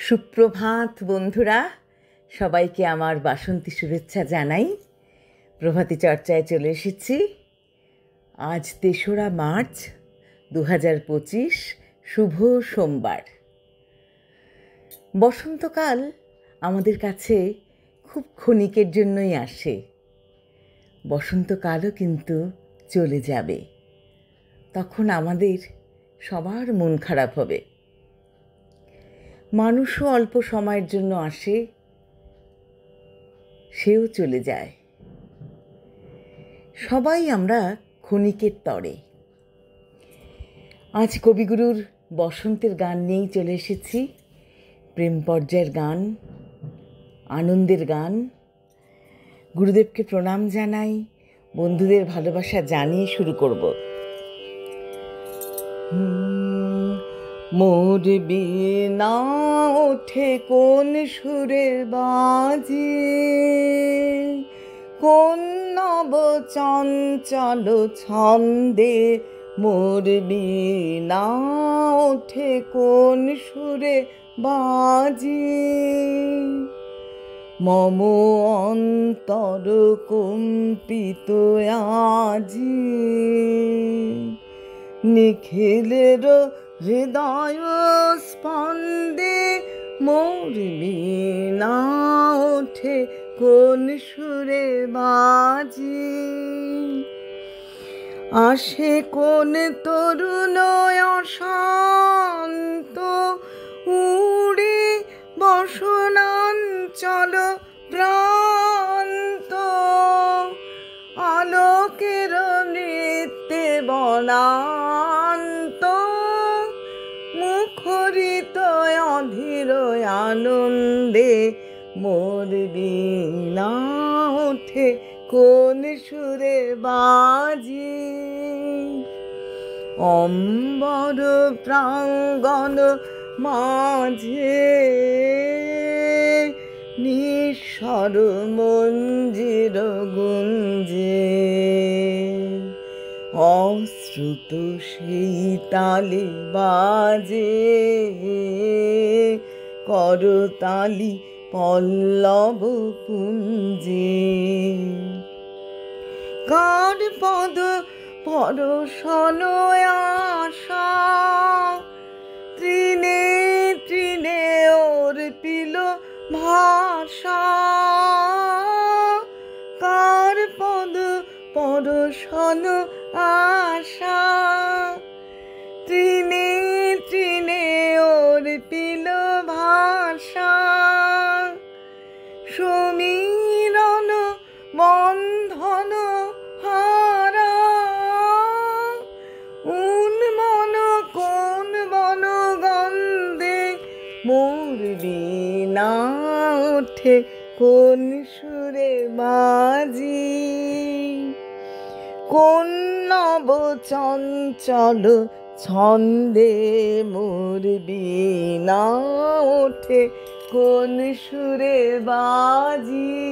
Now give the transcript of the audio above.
সুপ্রভাত বন্ধুরা, সবাইকে আমার বাসন্তী শুভেচ্ছা জানাই। প্রভাতী চর্চায় চলে এসেছি। আজ ৩রা মার্চ ২০২৫, শুভ সোমবার। বসন্তকাল আমাদের কাছে খুব ক্ষণিকের জন্যই আসে। বসন্তকালও কিন্তু চলে যাবে, তখন আমাদের সবার মন খারাপ হবে। মানুষও অল্প সময়ের জন্য আসে, সেও চলে যায়। সবাই আমরা ক্ষণিকের তরে। আজ কবিগুরুর বসন্তের গান নিয়েই চলে এসেছি। প্রেম পর্যায়ের গান, আনন্দের গান। গুরুদেবকে প্রণাম জানাই, বন্ধুদের ভালোবাসা জানিয়ে শুরু করব। মোর বিনা ওঠে কোন সুরে বাজে, কোন নব চঞ্চল ছন্দে। মোর বিনা ওঠে কোন সুরে বাজে, মম অন্তর কম্পিত আজি। নিখিলের হৃদয় স্পন্দে মোর বিনা ওঠে কোন সুরে বাজে। আসে কোন তরুণ অশান্ত, উড়ে বসনাঞ্চল প্রান্ত। আলোকের নৃত্যে বনান্ত, মুখরিত অধীর আনন্দে। মোর বিনা ওঠে কোন সুরে বাজে। অম্বর প্রাঙ্গণ মাঝে নিঃস্বর মঞ্জির গুঞ্জে। অশ্রুত সেই তালি বাজে, করতালি পল্লব কুঞ্জে। কার পদ পরশন আশা, তৃণে তৃণে অর্পিল ভাষা। কার পদ পরশন আশা, তৃণে তৃণে অর্পিল ভাষা। সমীরণ বন্ধন হারা, উন্মন কোন বন গন্ধে। মোর বিনা ওঠে কোন সুরে বাজে, কোন নব চঞ্চল ছন্দে। মোর বিনা ওঠে কোন সুরে বাজে।